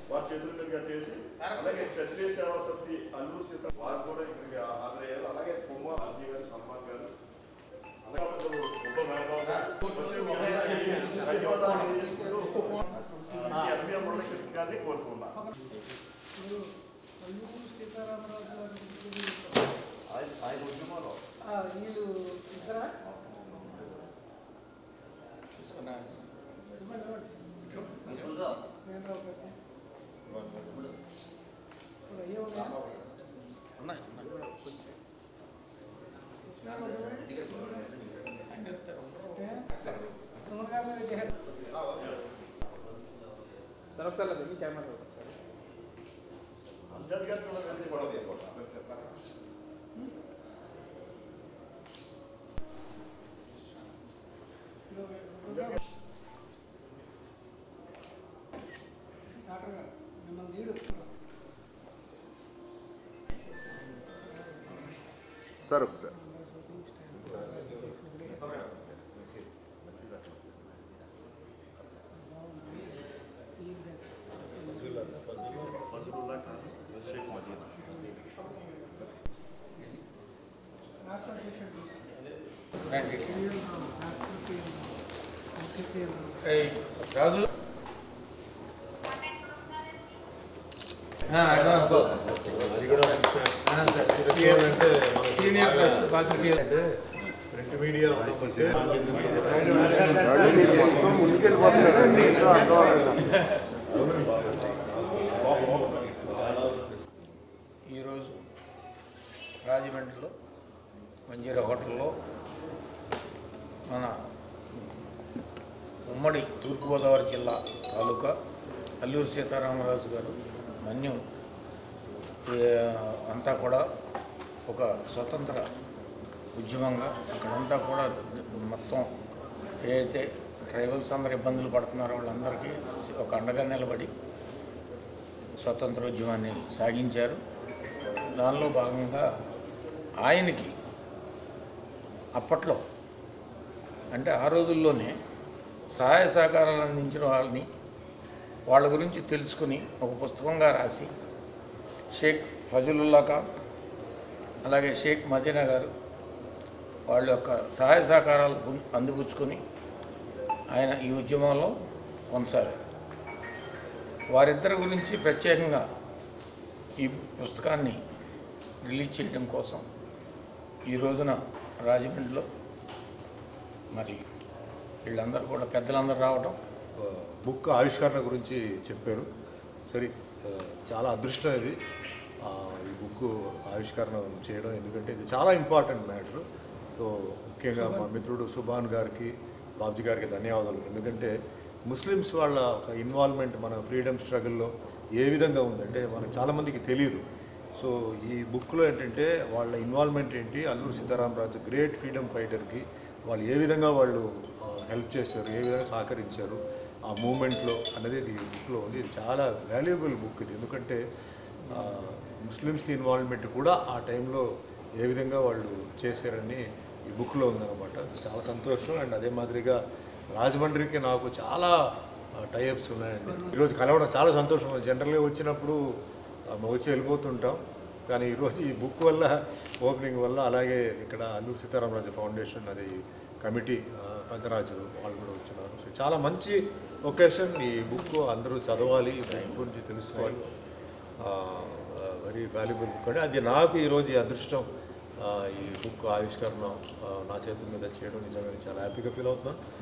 వారి చేతుల మీదుగా చేసి అలాగే క్షత్రియ సేవా సమితి అల్లూరు సీత వారు కూడా ఇక్కడికి హాజరయ్యారు. అలాగే కొమ్మ అజయ్ గారు, సల్మాన్ గారు, ధన్యవాదాలు తెలియజేసుకుంటూ మురళీకృష్ణ గారిని కోరుతున్నా. ఆయన ఉద్యమంలో వీళ్ళు ఇద్దరా సార్ ఒకసారి మీ కెమెరా ఒకసారి అంజద్ గారు కూడా వెళ్తే కూడా సార్ ఒకసారి రాజు ప్రింట్ మీడియా ఈరోజు రాజమండ్రిలో మంజీరా హోటల్లో మన ఉమ్మడి తూర్పుగోదావరి జిల్లా తాలూకా అల్లూరి సీతారామరాజు గారు మన్యం అంతా కూడా ఒక స్వతంత్ర ఉద్యమంగా అక్కడంతా కూడా మొత్తం ఏదైతే ట్రైబల్స్ అందరు ఇబ్బందులు పడుతున్నారో వాళ్ళందరికీ ఒక అండగా నిలబడి స్వతంత్ర ఉద్యమాన్ని సాగించారు. దానిలో భాగంగా ఆయనకి అప్పట్లో అంటే ఆ రోజుల్లోనే సహాయ సహకారాలు అందించిన వాళ్ళని వాళ్ళ గురించి తెలుసుకుని ఒక పుస్తకంగా రాసి షేక్ ఫజలుల్లా ఖాన్ అలాగే షేక్ మదీనా గారు వాళ్ళ యొక్క సహాయ సహకారాలు అందిపుచ్చుకొని ఆయన ఈ ఉద్యమంలో కొనసాగారు. వారిద్దరి గురించి ప్రత్యేకంగా ఈ పుస్తకాన్ని రిలీజ్ చేయడం కోసం ఈ రోజున రాజమండ్రిలో మరి వీళ్ళందరూ కూడా పెద్దలందరూ రావడం బుక్ ఆవిష్కరణ గురించి చెప్పారు. సరే, చాలా అదృష్టం ఇది ఈ బుక్ ఆవిష్కరణ చేయడం, ఎందుకంటే ఇది చాలా ఇంపార్టెంట్ మ్యాటర్. సో ముఖ్యంగా మా మిత్రుడు సుభాన్ గారికి, బాబ్జీ గారికి ధన్యవాదాలు. ఎందుకంటే ముస్లిమ్స్ వాళ్ళ ఒక ఇన్వాల్వ్మెంట్ మన ఫ్రీడమ్ స్ట్రగుల్లో ఏ విధంగా ఉందంటే మనకు చాలామందికి తెలియదు. సో ఈ బుక్లో ఏంటంటే వాళ్ళ ఇన్వాల్వ్మెంట్ ఏంటి, అల్లూరి సీతారామరాజు గ్రేట్ ఫ్రీడమ్ ఫైటర్కి వాళ్ళు ఏ విధంగా వాళ్ళు హెల్ప్ చేశారు, ఏ విధంగా సహకరించారు ఆ మూమెంట్లో అనేది ఈ బుక్లో ఉంది. ఇది చాలా వాల్యుబుల్ బుక్ ఇది, ఎందుకంటే ముస్లిమ్స్ ఇన్వాల్వ్మెంట్ కూడా ఆ టైంలో ఏ విధంగా వాళ్ళు చేశారని ఈ బుక్లో ఉందన్నమాట. చాలా సంతోషం. అండ్ అదే మాదిరిగా రాజమండ్రికి నాకు చాలా టైఅప్స్ ఉన్నాయండి. ఈరోజు కలవడం చాలా సంతోషం. జనరల్గా వచ్చినప్పుడు వచ్చి వెళ్ళిపోతుంటాం, కానీ ఈరోజు ఈ బుక్ వల్ల, ఓపెనింగ్ వల్ల, అలాగే ఇక్కడ అల్లూరి సీతారామరాజు ఫౌండేషన్ అది కమిటీ పెద్దరాజు వాళ్ళు కూడా వచ్చినారు. సో చాలా మంచి ఒకేషన్. ఈ బుక్ అందరూ చదవాలి, ఈ బుక్ గురించి తెలుసుకోవాలి. వెరీ వాల్యుబుల్ బుక్ అండి. అది నాకు ఈరోజు ఈ అదృష్టం, ఈ బుక్ ఆవిష్కరణ నా చేతుల మీద చేయడం నిజంగా చాలా హ్యాపీగా ఫీల్ అవుతున్నాను.